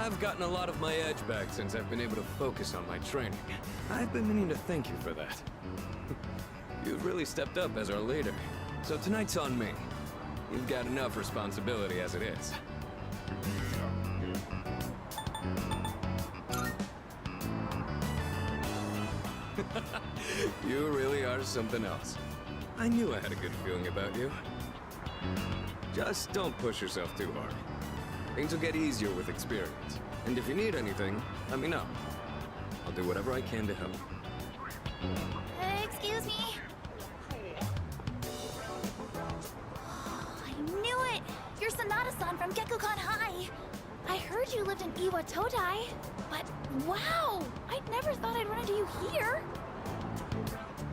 I've gotten a lot of my edge back since I've been able to focus on my training. I've been meaning to thank you for that. You've really stepped up as our leader. So tonight's on me. You've got enough responsibility as it is. You really are something else. I knew I had a good feeling about you. Just don't push yourself too hard. Things will get easier with experience. And if you need anything, let me know. I'll do whatever I can to help. Excuse me? I knew it! You're Sanada-san from Gekkoukan High! I heard you lived in Iwa Todai, but wow! I never thought I'd run into you here!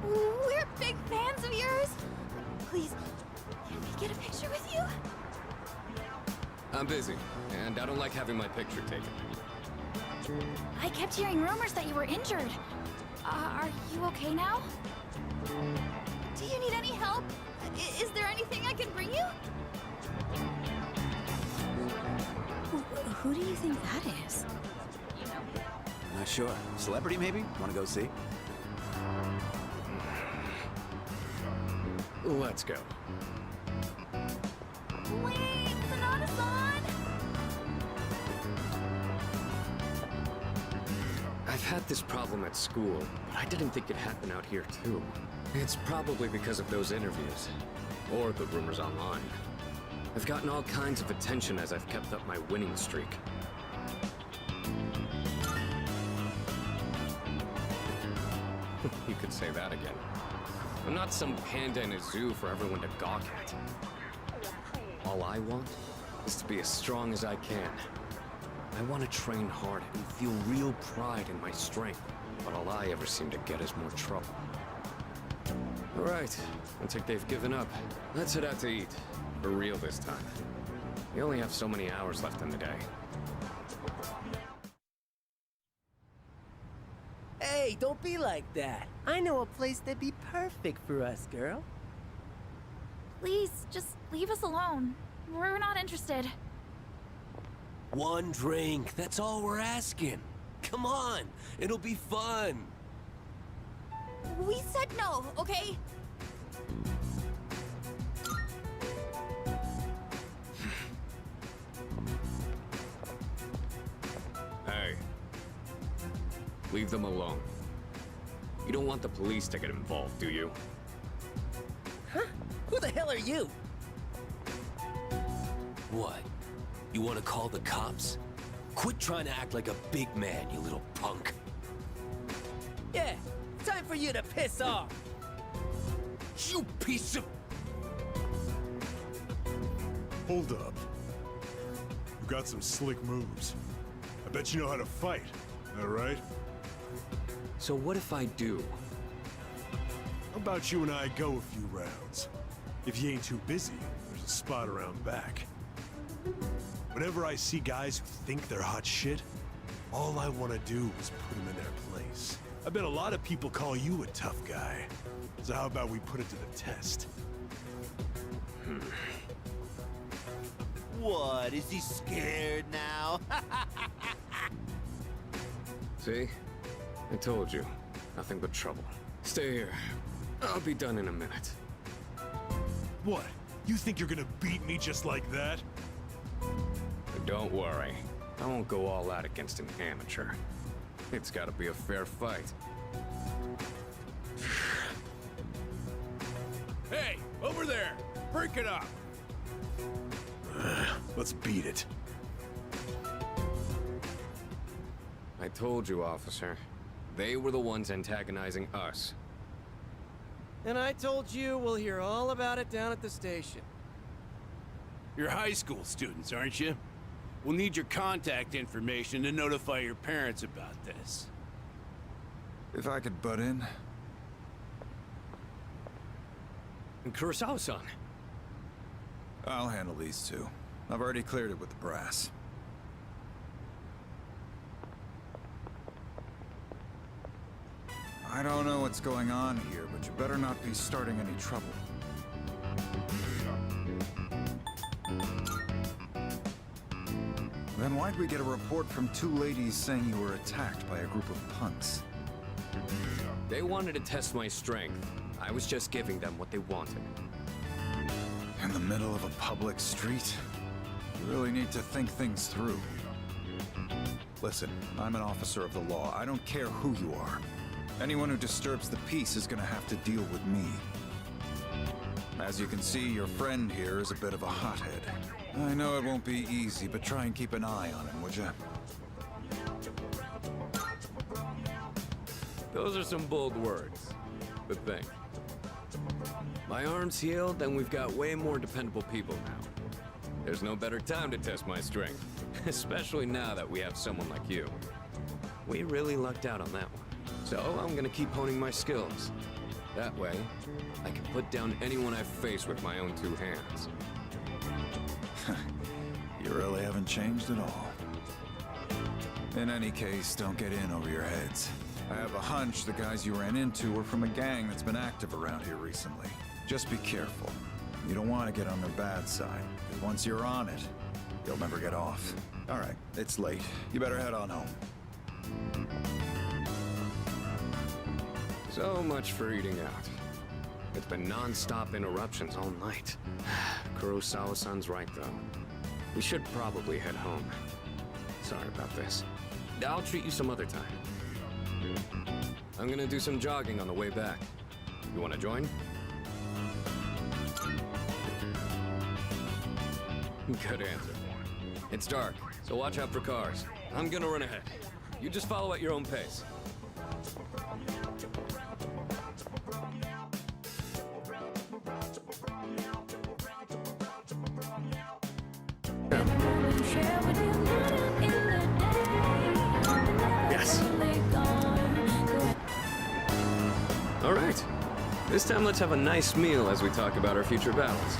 We're big fans of yours! Please, can we get a picture with you? I'm busy, and I don't like having my picture taken. I kept hearing rumors that you were injured. Are you okay now? Do you need any help? Is there anything I can bring you? Who do you think that is? Not sure. Celebrity, maybe? Want to go see? Let's go. Wait, Sanada-san! I've had this problem at school, but I didn't think it'd happen out here too. It's probably because of those interviews, or the rumors online. I've gotten all kinds of attention as I've kept up my winning streak. You could say that again. I'm not some panda in a zoo for everyone to gawk at. All I want is to be as strong as I can. I want to train hard and feel real pride in my strength, but all I ever seem to get is more trouble. All right, looks like they've given up. Let's head out to eat. For real this time. We only have so many hours left in the day. Hey, don't be like that. I know a place that'd be perfect for us, girl. Please, just leave us alone. We're not interested. One drink, that's all we're asking. Come on, it'll be fun. We said no, okay? Hey. Leave them alone. You don't want the police to get involved, do you? Huh? Who the hell are you? What? You want to call the cops? Quit trying to act like a big man, you little punk. Yeah, time for you to piss off. You piece of... Hold up. You got some slick moves. I bet you know how to fight, all right? So what if I do? How about you and I go a few rounds? If you ain't too busy, there's a spot around back. Whenever I see guys who think they're hot shit, all I want to do is put them in their place. I bet a lot of people call you a tough guy. So how about we put it to the test? What? Is he scared now? See? I told you. Nothing but trouble. Stay here. I'll be done in a minute. What? You think you're gonna beat me just like that? But don't worry. I won't go all out against an amateur. It's gotta be a fair fight. Hey, over there! Break it up! Let's beat it. I told you, officer. They were the ones antagonizing us. And I told you we'll hear all about it down at the station. You're high school students, aren't you? We'll need your contact information to notify your parents about this. If I could butt in. And Kurosawa-san. I'll handle these two. I've already cleared it with the brass. I don't know what's going on here, but you better not be starting any trouble. Then why'd we get a report from 2 ladies saying you were attacked by a group of punks? They wanted to test my strength. I was just giving them what they wanted. In the middle of a public street? You really need to think things through. Listen, I'm an officer of the law. I don't care who you are. Anyone who disturbs the peace is gonna have to deal with me. As you can see, your friend here is a bit of a hothead. I know it won't be easy, but try and keep an eye on him, would ya? Those are some bold words. But think. My arm's healed, and we've got way more dependable people now. There's no better time to test my strength, especially now that we have someone like you. We really lucked out on that one. So I'm gonna keep honing my skills. That way, I can put down anyone I face with my own 2 hands. You really haven't changed at all. In any case, don't get in over your heads. I have a hunch the guys you ran into were from a gang that's been active around here recently. Just be careful. You don't want to get on their bad side, because once you're on it, you'll never get off. All right, it's late. You better head on home. So much for eating out. It's been non-stop interruptions all night. Kurosawa-san's right, though. We should probably head home. Sorry about this. I'll treat you some other time. I'm gonna do some jogging on the way back. You wanna join? Good answer. It's dark, so watch out for cars. I'm gonna run ahead. You just follow at your own pace. Yes. All right. This time let's have a nice meal as we talk about our future battles.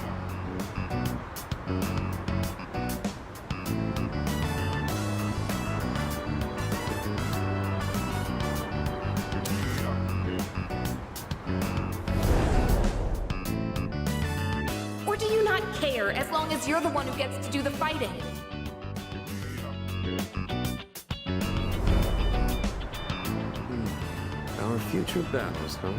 Or do you not care as long as you're the one who gets to do the fighting? Our future battles, huh?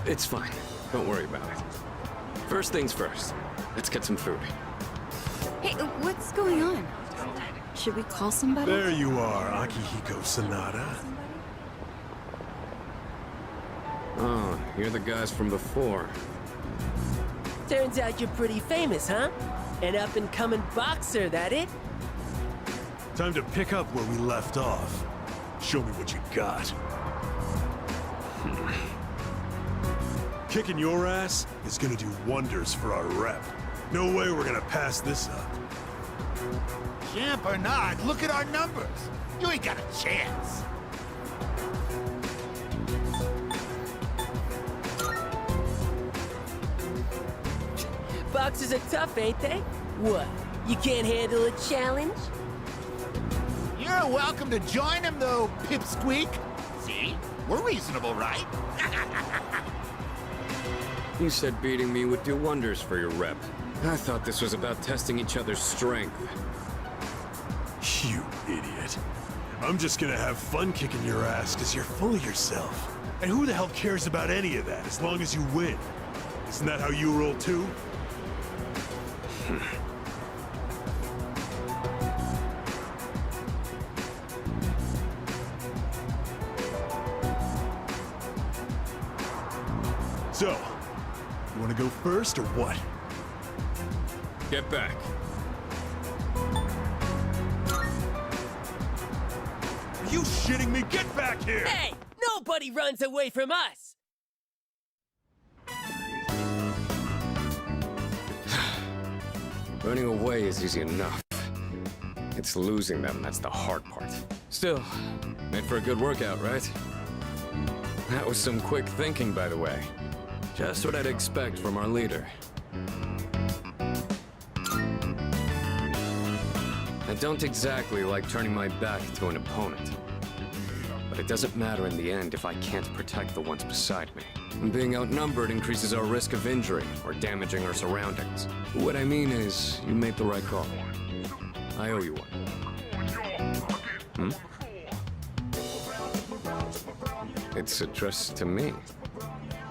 It's fine. Don't worry about it. First things first. Let's get some food. Hey, what's going on? Should we call somebody? There you are, Akihiko Sanada. Oh, you're the guys from before. Turns out you're pretty famous, huh? An up-and-coming boxer, that it? Time to pick up where we left off. Show me what you got. Kicking your ass is gonna do wonders for our rep. No way we're gonna pass this up. Champ or not, look at our numbers. You ain't got a chance. Boxers are tough, ain't they? What? You can't handle a challenge? You're welcome to join him, though, Pipsqueak. See? We're reasonable, right? You said beating me would do wonders for your rep. I thought this was about testing each other's strength. You idiot. I'm just gonna have fun kicking your ass because you're full of yourself. And who the hell cares about any of that as long as you win? Isn't that how you roll too? So, you wanna go first or what? Get back. Are you shitting me? Get back here! Hey! Nobody runs away from us! Running away is easy enough. It's losing them that's the hard part. Still, made for a good workout, right? That was some quick thinking, by the way. Just what I'd expect from our leader. I don't exactly like turning my back to an opponent. But it doesn't matter in the end if I can't protect the ones beside me. And being outnumbered increases our risk of injury or damaging our surroundings. What I mean is, you made the right call. I owe you one. It's addressed to me.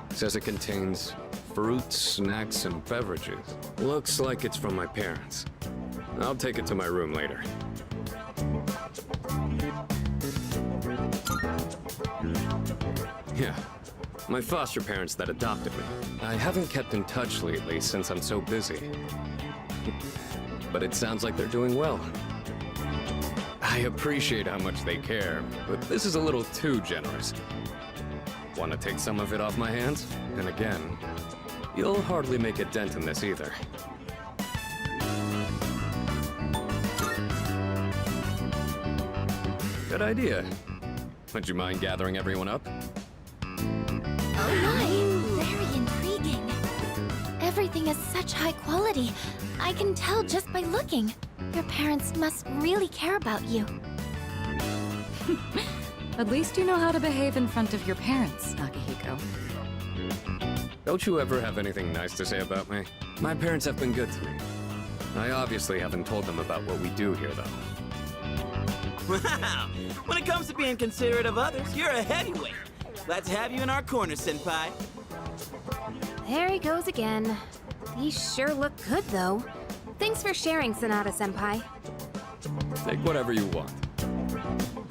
It says it contains fruits, snacks, and beverages. Looks like it's from my parents. I'll take it to my room later. Yeah, my foster parents that adopted me. I haven't kept in touch lately since I'm so busy. But it sounds like they're doing well. I appreciate how much they care, but this is a little too generous. Want to take some of it off my hands? And again, you'll hardly make a dent in this either. Good idea. Would you mind gathering everyone up? Oh my, very intriguing. Everything is such high quality. I can tell just by looking. Your parents must really care about you. At least you know how to behave in front of your parents, Akihiko. Don't you ever have anything nice to say about me? My parents have been good to me. I obviously haven't told them about what we do here, though. Wow! When it comes to being considerate of others, you're a heavyweight. Glad to have you in our corner, Senpai. There he goes again. These sure look good, though. Thanks for sharing, Sonata-senpai. Take whatever you want.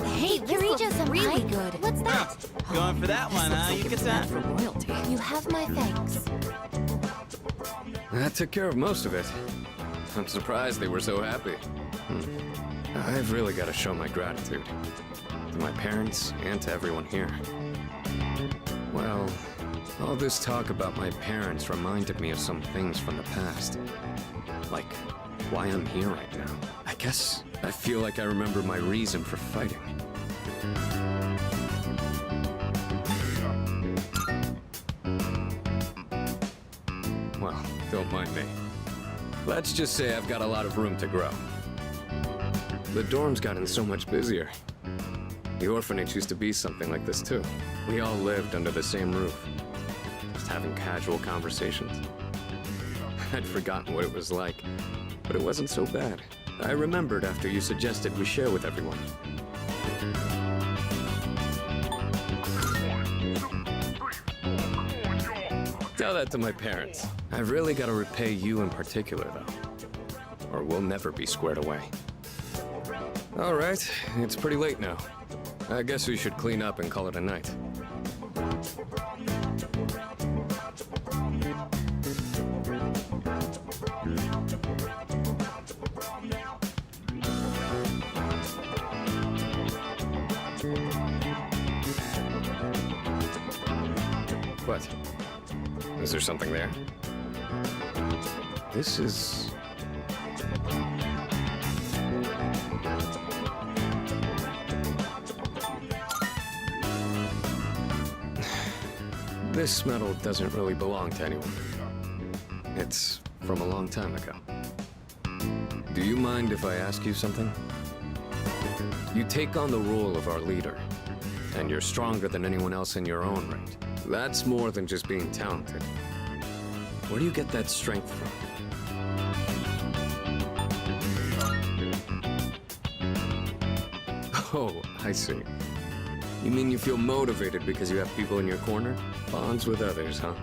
Hey, Kirija-senpai. Really good. What's that? Going for that one, huh, Yuka-san? For royalty. You have my thanks. That took care of most of it. I'm surprised they were so happy. I've really got to show my gratitude. To my parents and to everyone here. Well, all this talk about my parents reminded me of some things from the past. Like, why I'm here right now. I guess I feel like I remember my reason for fighting. Well, don't mind me. Let's just say I've got a lot of room to grow. The dorm's gotten so much busier. The orphanage used to be something like this too. We all lived under the same roof, just having casual conversations. I'd forgotten what it was like, but it wasn't so bad. I remembered after you suggested we share with everyone. Tell that to my parents. I've really got to repay you in particular, though, or we'll never be squared away. All right, it's pretty late now. I guess we should clean up and call it a night. What? Is there something there? This is... This medal doesn't really belong to anyone. It's from a long time ago. Do you mind if I ask you something? You take on the role of our leader, and you're stronger than anyone else in your own right. That's more than just being talented. Where do you get that strength from? Oh, I see. You mean you feel motivated because you have people in your corner? Bonds with others, huh?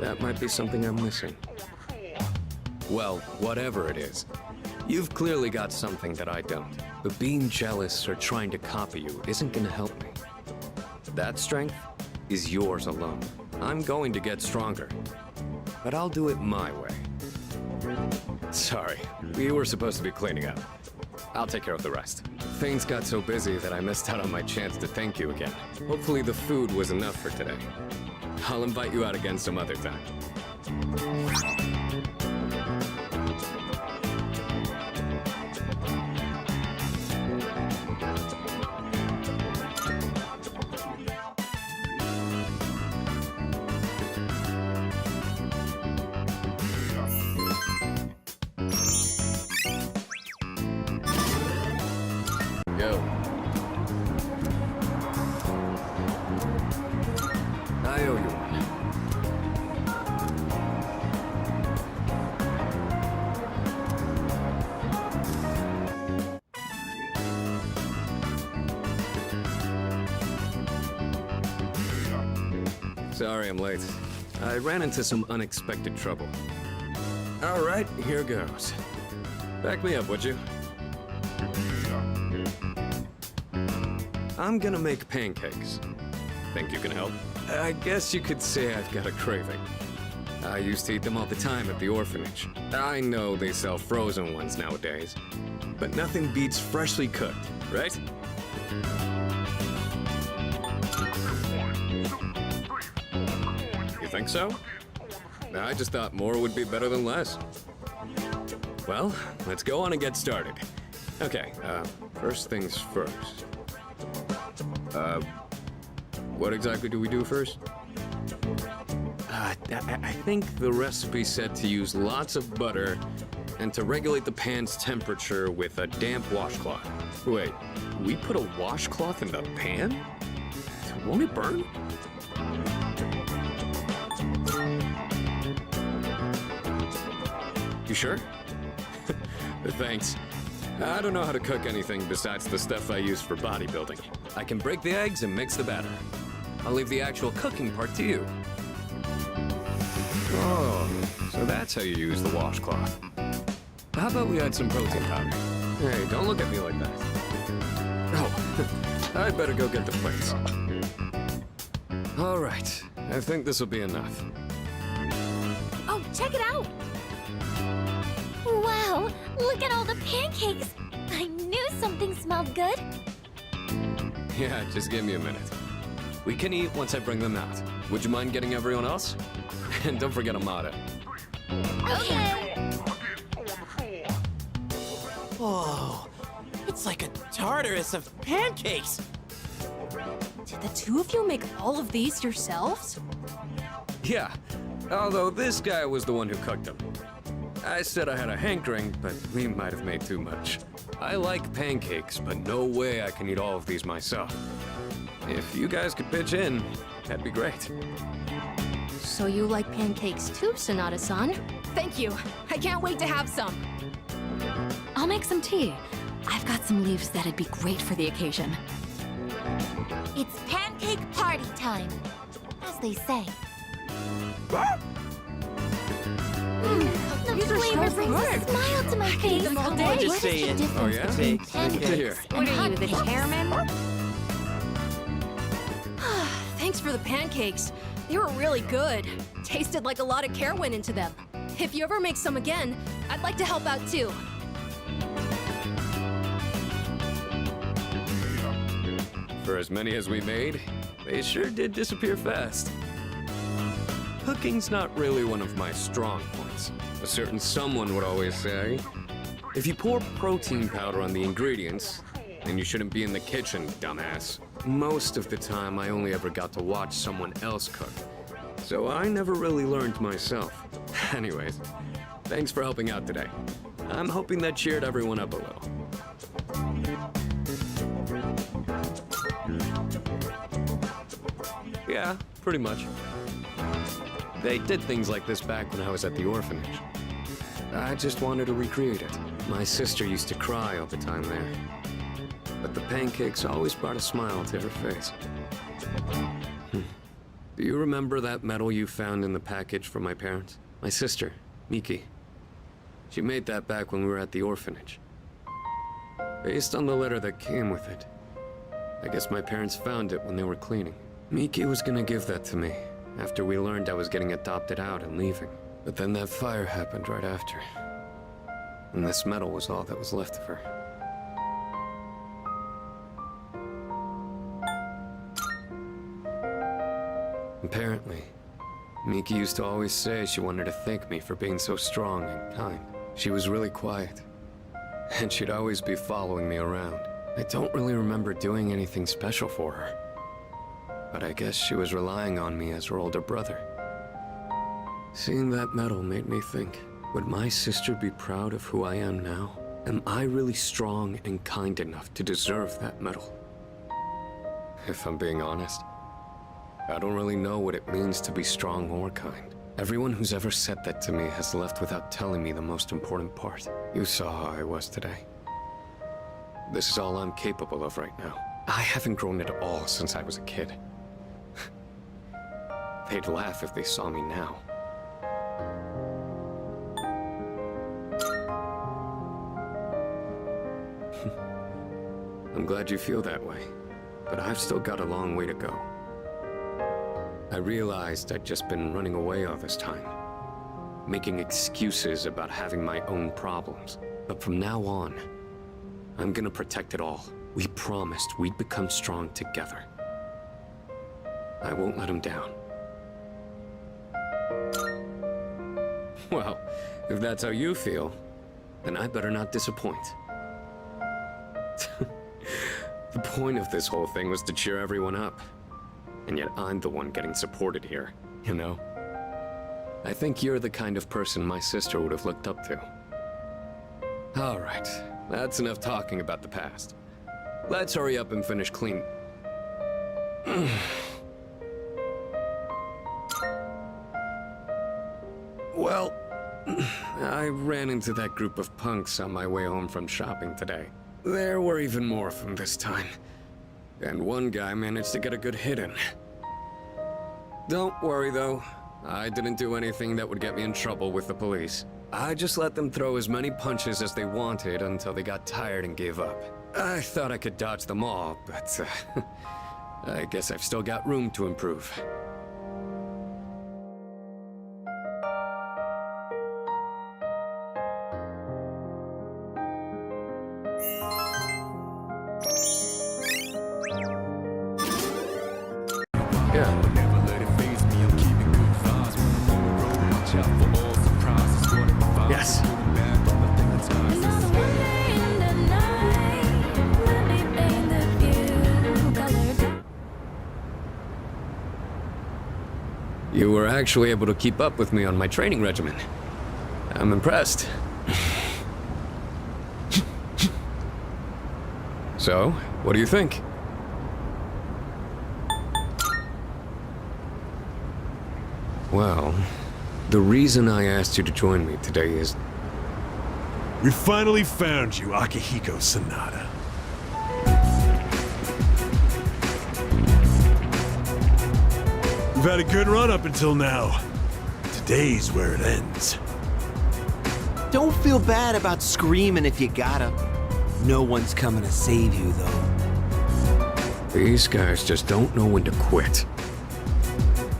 That might be something I'm missing. Well, whatever it is, you've clearly got something that I don't. But being jealous or trying to copy you isn't gonna help me. That strength is yours alone. I'm going to get stronger, but I'll do it my way. Sorry, we were supposed to be cleaning up. I'll take care of the rest. Things got so busy that I missed out on my chance to thank you again. Hopefully the food was enough for today. I'll invite you out again some other time. Go. I owe you one. Sorry I'm late. I ran into some unexpected trouble. All right, here goes. Back me up, would you? I'm gonna make pancakes. Think you can help? I guess you could say I've got a craving. I used to eat them all the time at the orphanage. I know they sell frozen ones nowadays, but nothing beats freshly cooked, right? You think so? I just thought more would be better than less. Well, let's go on and get started. Okay, first things first. What exactly do we do first? I think the recipe said to use lots of butter and to regulate the pan's temperature with a damp washcloth. Wait, we put a washcloth in the pan? Won't it burn? You sure? Thanks. I don't know how to cook anything besides the stuff I use for bodybuilding. I can break the eggs and mix the batter. I'll leave the actual cooking part to you. Oh, so that's how you use the washcloth. How about we add some protein powder? Hey, don't look at me like that. Oh, I'd better go get the plates. All right, I think this will be enough. Oh, check it out! Wow, look at all the pancakes! I knew something smelled good. Yeah, just give me a minute. We can eat once I bring them out. Would you mind getting everyone else? And don't forget Amada. Okay. Whoa, it's like a Tartarus of pancakes. Did the two of you make all of these yourselves? Yeah, although this guy was the one who cooked them. I said I had a hankering, but we might have made too much. I like pancakes, but no way I can eat all of these myself. If you guys could pitch in, that'd be great. So you like pancakes too, Sonata-san? Thank you. I can't wait to have some. I'll make some tea. I've got some leaves that'd be great for the occasion. It's pancake party time, as they say. The These are flavor so brings a good. smile to my face. them all day. Just What is the saying. difference Oh, yeah? between Good pancakes to hear. and What are you, the hotcakes? chairman? Thanks for the pancakes. They were really good. Tasted like a lot of care went into them. If you ever make some again, I'd like to help out too. For as many as we made, they sure did disappear fast. Cooking's not really one of my strong points. A certain someone would always say, if you pour protein powder on the ingredients, then you shouldn't be in the kitchen, dumbass. Most of the time, I only ever got to watch someone else cook. So I never really learned myself. Anyways, thanks for helping out today. I'm hoping that cheered everyone up a little. Yeah, pretty much. They did things like this back when I was at the orphanage. I just wanted to recreate it. My sister used to cry all the time there. But the pancakes always brought a smile to her face. Do you remember that medal you found in the package from my parents? My sister, Miki. She made that back when we were at the orphanage. Based on the letter that came with it. I guess my parents found it when they were cleaning. Miki was gonna give that to me after we learned I was getting adopted out and leaving. But then that fire happened right after. And this medal was all that was left of her. Apparently, Miki used to always say she wanted to thank me for being so strong and kind. She was really quiet, and she'd always be following me around. I don't really remember doing anything special for her, but I guess she was relying on me as her older brother. Seeing that medal made me think, would my sister be proud of who I am now? Am I really strong and kind enough to deserve that medal? If I'm being honest, I don't really know what it means to be strong or kind. Everyone who's ever said that to me has left without telling me the most important part. You saw how I was today. This is all I'm capable of right now. I haven't grown at all since I was a kid. They'd laugh if they saw me now. I'm glad you feel that way, but I've still got a long way to go. I realized I'd just been running away all this time, making excuses about having my own problems. But from now on, I'm gonna protect it all. We promised we'd become strong together. I won't let him down. Well, if that's how you feel, then I better not disappoint. The point of this whole thing was to cheer everyone up. And yet I'm the one getting supported here, you know? I think you're the kind of person my sister would have looked up to. All right, that's enough talking about the past. Let's hurry up and finish clean. Well, I ran into that group of punks on my way home from shopping today. There were even more of them this time. And one guy managed to get a good hit in. Don't worry though, I didn't do anything that would get me in trouble with the police. I just let them throw as many punches as they wanted until they got tired and gave up. I thought I could dodge them all, but I guess I've still got room to improve. Yes. You were actually able to keep up with me on my training regimen. I'm impressed. So, what do you think? Well, the reason I asked you to join me today is... We finally found you, Akihiko Sanada. We've had a good run up until now. Today's where it ends. Don't feel bad about screaming if you gotta. No one's coming to save you, though. These guys just don't know when to quit.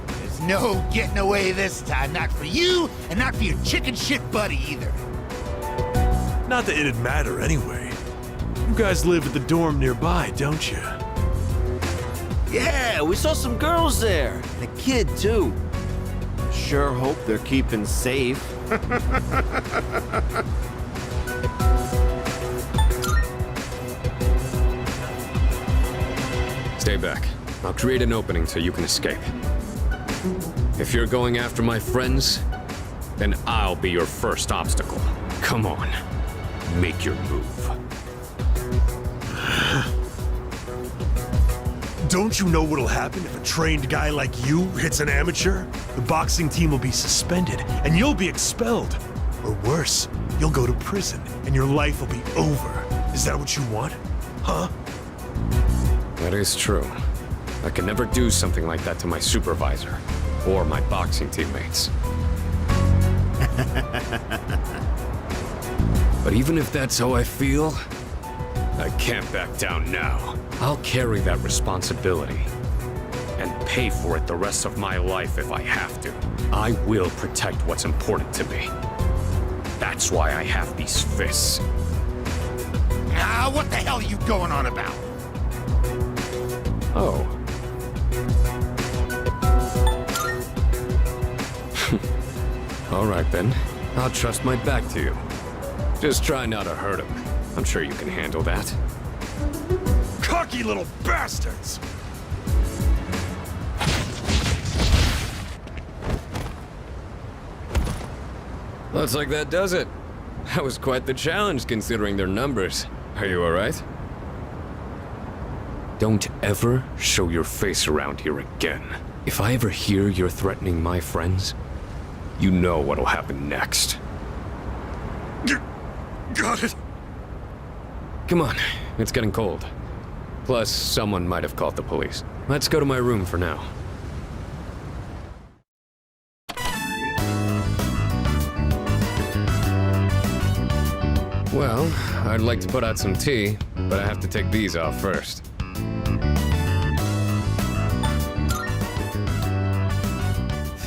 There's no getting away this time. Not for you, and not for your chicken shit buddy either. Not that it'd matter anyway. You guys live at the dorm nearby, don't you? Yeah, we saw some girls there. And a kid, too. Sure hope they're keeping safe. Stay back. I'll create an opening so you can escape. If you're going after my friends, then I'll be your first obstacle. Come on. Make your move. Don't you know what'll happen if a trained guy like you hits an amateur? The boxing team will be suspended, and you'll be expelled. Or worse, you'll go to prison, and your life will be over. Is that what you want? Huh? That is true. I can never do something like that to my supervisor, or my boxing teammates. But even if that's how I feel, I can't back down now. I'll carry that responsibility and pay for it the rest of my life if I have to. I will protect what's important to me. That's why I have these fists. Ah, what the hell are you going on about? Oh. All right then. I'll trust my back to you. Just try not to hurt him. I'm sure you can handle that. Cocky little bastards! Looks like that does it. That was quite the challenge considering their numbers. Are you alright? Don't ever show your face around here again. If I ever hear you're threatening my friends, you know what'll happen next. Got it. Come on, it's getting cold. Plus, someone might have called the police. Let's go to my room for now. Well, I'd like to put out some tea, but I have to take these off first.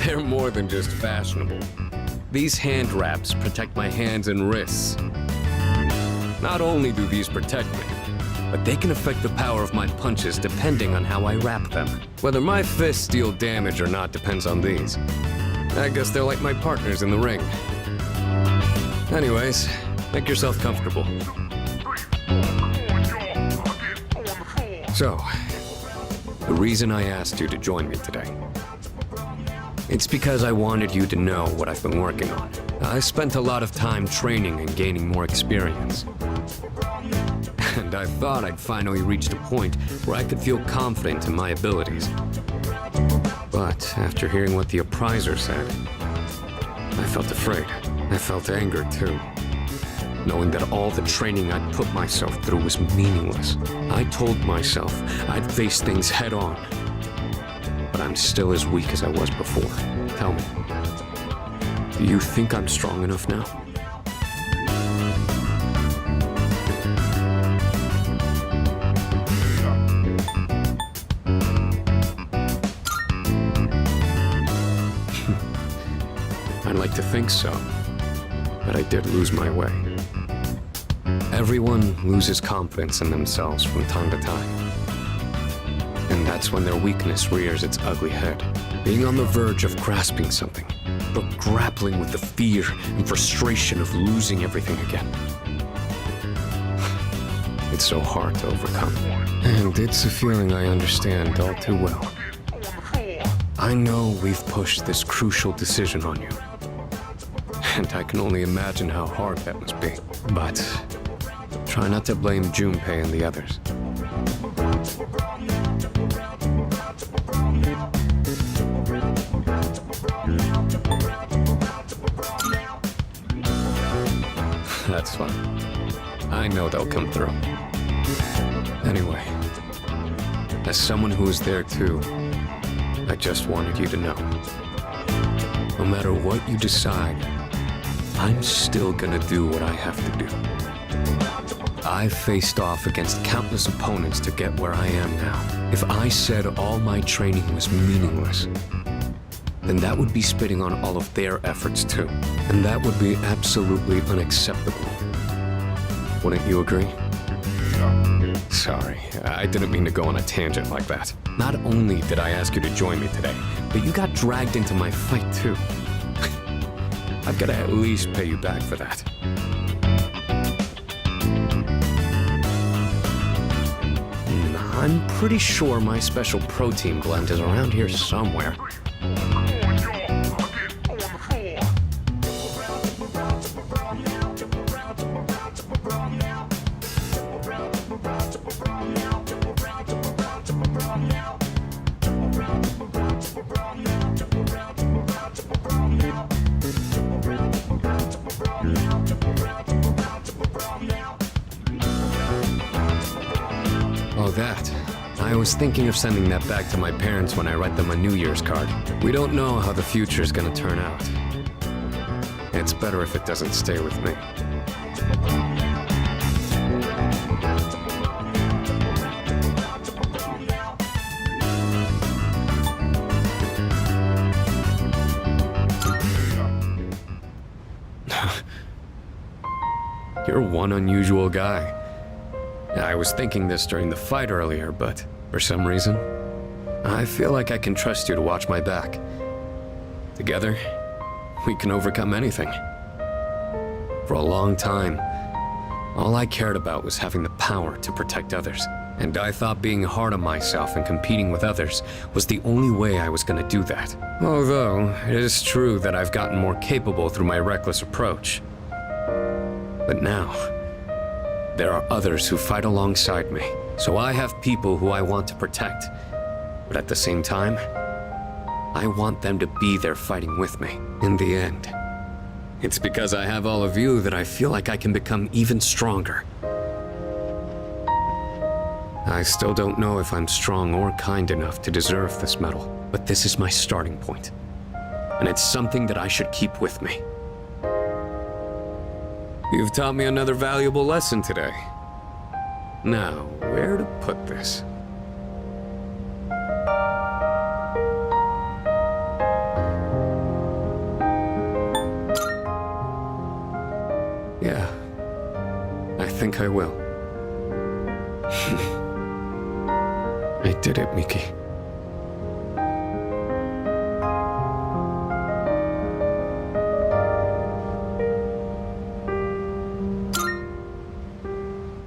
They're more than just fashionable. These hand wraps protect my hands and wrists. Not only do these protect me, but they can affect the power of my punches depending on how I wrap them. Whether my fists deal damage or not depends on these. I guess they're like my partners in the ring. Anyways, make yourself comfortable. So, the reason I asked you to join me today, it's because I wanted you to know what I've been working on. I spent a lot of time training and gaining more experience. And I thought I'd finally reached a point where I could feel confident in my abilities. But after hearing what the appraiser said, I felt afraid. I felt anger too. Knowing that all the training I'd put myself through was meaningless. I told myself I'd face things head on. But I'm still as weak as I was before. Tell me, do you think I'm strong enough now? I'd like to think so, but I did lose my way. Everyone loses confidence in themselves from time to time. And that's when their weakness rears its ugly head. Being on the verge of grasping something, but grappling with the fear and frustration of losing everything again. It's so hard to overcome. And it's a feeling I understand all too well. I know we've pushed this crucial decision on you. And I can only imagine how hard that must be. But try not to blame Junpei and the others. That's fine. I know they'll come through. Anyway, as someone who was there too, I just wanted you to know. No matter what you decide, I'm still gonna do what I have to do. I've faced off against countless opponents to get where I am now. If I said all my training was meaningless, then that would be spitting on all of their efforts too. And that would be absolutely unacceptable. Wouldn't you agree? Sorry, I didn't mean to go on a tangent like that. Not only did I ask you to join me today, but you got dragged into my fight too. I've got to at least pay you back for that. I'm pretty sure my special protein blend is around here somewhere. Oh, that. I was thinking of sending that back to my parents when I write them a New Year's card. We don't know how the future's gonna turn out. It's better if it doesn't stay with me. You're one unusual guy. I was thinking this during the fight earlier, but for some reason, I feel like I can trust you to watch my back. Together, we can overcome anything. For a long time, all I cared about was having the power to protect others. And I thought being hard on myself and competing with others was the only way I was gonna do that. Although, it is true that I've gotten more capable through my reckless approach. But now, there are others who fight alongside me, so I have people who I want to protect. But at the same time, I want them to be there fighting with me, in the end. It's because I have all of you that I feel like I can become even stronger. I still don't know if I'm strong or kind enough to deserve this medal, but this is my starting point. And it's something that I should keep with me. You've taught me another valuable lesson today. Now, where to put this? Yeah, I think I will. I did it, Miki.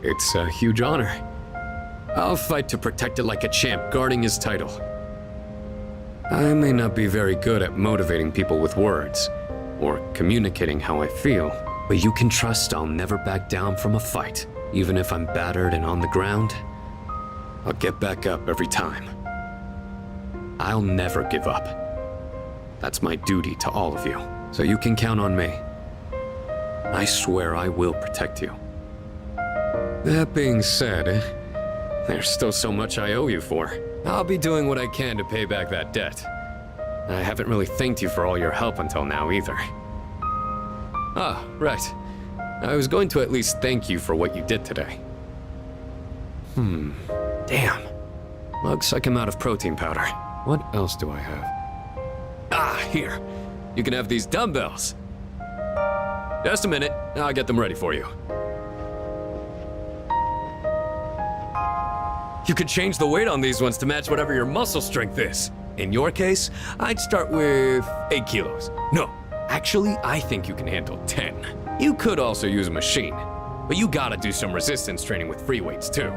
It's a huge honor. I'll fight to protect it like a champ, guarding his title. I may not be very good at motivating people with words, or communicating how I feel, but you can trust I'll never back down from a fight. Even if I'm battered and on the ground, I'll get back up every time. I'll never give up. That's my duty to all of you, so you can count on me. I swear I will protect you. That being said, there's still so much I owe you for. I'll be doing what I can to pay back that debt. I haven't really thanked you for all your help until now either. Ah, right. I was going to at least thank you for what you did today. Damn. Looks like I'm out of protein powder. What else do I have? Ah, here. You can have these dumbbells. Just a minute, I'll get them ready for you. You could change the weight on these ones to match whatever your muscle strength is. In your case, I'd start with 8 kilos. No, actually, I think you can handle 10. You could also use a machine, but you gotta do some resistance training with free weights too.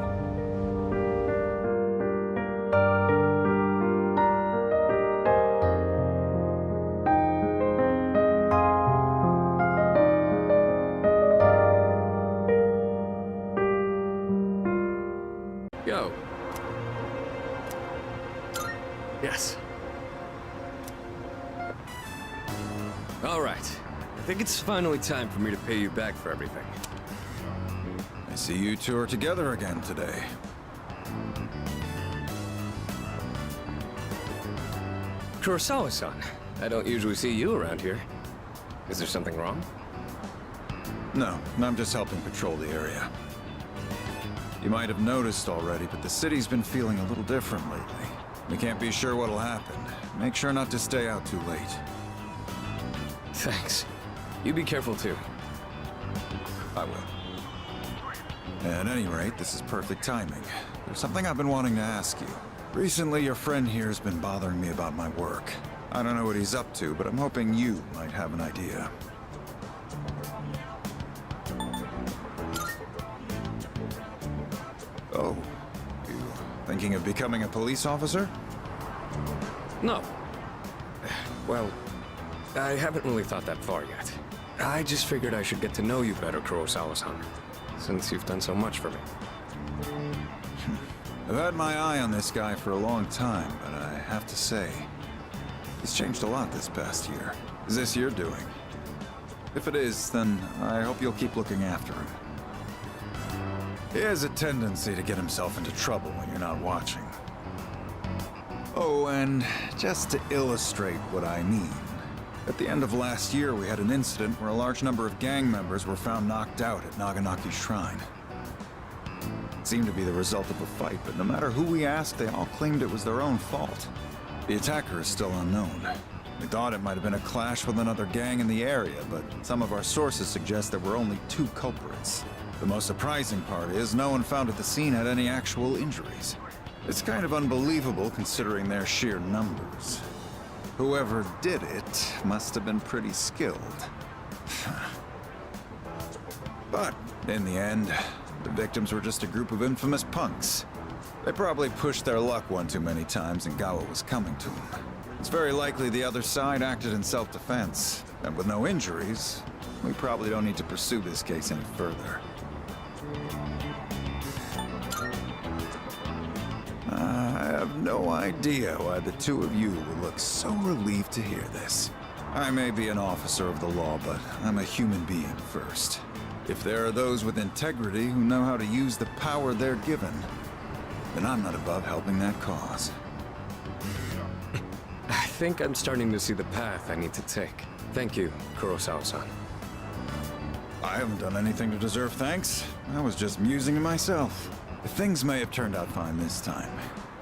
Go. Yes. All right. I think it's finally time for me to pay you back for everything. I see you two are together again today. Kurosawa-san, I don't usually see you around here. Is there something wrong? No, I'm just helping patrol the area. You might have noticed already, but the city's been feeling a little different lately. We can't be sure what'll happen. Make sure not to stay out too late. Thanks. You be careful too. I will. At any rate, this is perfect timing. There's something I've been wanting to ask you. Recently, your friend here has been bothering me about my work. I don't know what he's up to, but I'm hoping you might have an idea. Oh, you thinking of becoming a police officer? No. Well, I haven't really thought that far yet. I just figured I should get to know you better, Kurosawa-san, since you've done so much for me. I've had my eye on this guy for a long time, but I have to say, he's changed a lot this past year. Is this your doing? If it is, then I hope you'll keep looking after him. He has a tendency to get himself into trouble when you're not watching. Oh, and just to illustrate what I mean, at the end of last year we had an incident where a large number of gang members were found knocked out at Naganaki's shrine. It seemed to be the result of a fight, but no matter who we asked, they all claimed it was their own fault. The attacker is still unknown. We thought it might have been a clash with another gang in the area, but some of our sources suggest there were only 2 culprits. The most surprising part is no one found at the scene had any actual injuries. It's kind of unbelievable considering their sheer numbers. Whoever did it must have been pretty skilled. But in the end, the victims were just a group of infamous punks. They probably pushed their luck one too many times and got what was coming to them. It's very likely the other side acted in self-defense. And with no injuries, we probably don't need to pursue this case any further. I have have no idea why the two of you will look so relieved to hear this. I may be an officer of the law, but I'm a human being first. If there are those with integrity who know how to use the power they're given, then I'm not above helping that cause. I think I'm starting to see the path I need to take. Thank you, Kurosawa-san. I haven't done anything to deserve thanks. I was just musing to myself. Things may have turned out fine this time,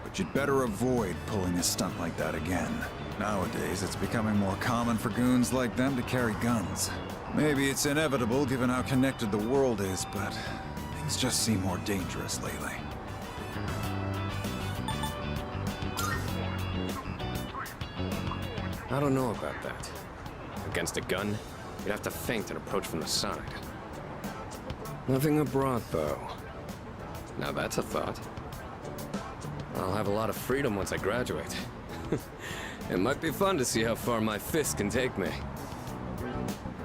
but you'd better avoid pulling a stunt like that again. Nowadays, it's becoming more common for goons like them to carry guns. Maybe it's inevitable given how connected the world is, but things just seem more dangerous lately. I don't know about that. Against a gun, you'd have to feint and approach from the side. Living abroad, though. Now that's a thought. I'll have a lot of freedom once I graduate. It might be fun to see how far my fist can take me.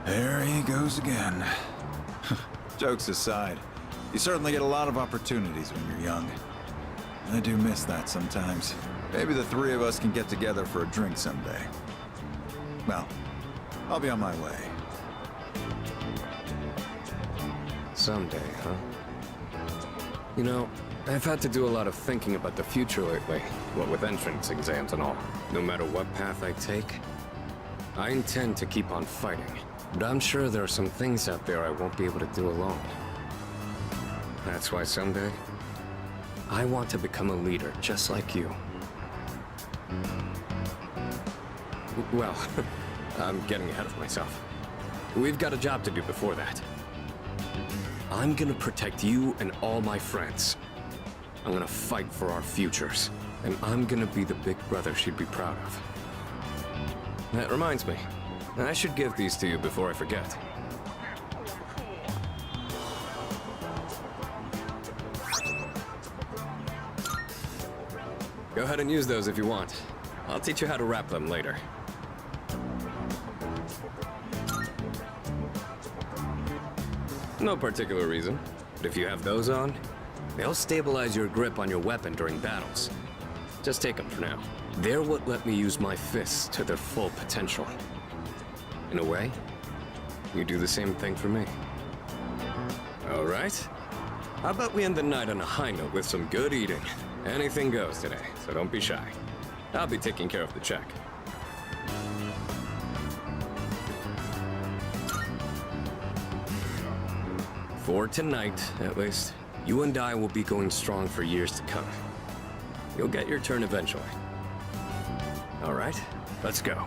There he goes again. Jokes aside, you certainly get a lot of opportunities when you're young. I do miss that sometimes. Maybe the three of us can get together for a drink someday. Well, I'll be on my way. Someday, huh? You know, I've had to do a lot of thinking about the future lately, what with entrance exams and all. No matter what path I take, I intend to keep on fighting. But I'm sure there are some things out there I won't be able to do alone. That's why someday, I want to become a leader just like you. Well, I'm getting ahead of myself. We've got a job to do before that. I'm gonna protect you and all my friends. I'm gonna fight for our futures. And I'm gonna be the big brother she'd be proud of. That reminds me, I should give these to you before I forget. Go ahead and use those if you want. I'll teach you how to wrap them later. No particular reason, but if you have those on, they'll stabilize your grip on your weapon during battles. Just take them for now. They're what let me use my fists to their full potential. In a way, you do the same thing for me. All right? How about we end the night on a high note with some good eating? Anything goes today, so don't be shy. I'll be taking care of the check. For tonight, at least, you and I will be going strong for years to come. You'll get your turn eventually. All right, let's go.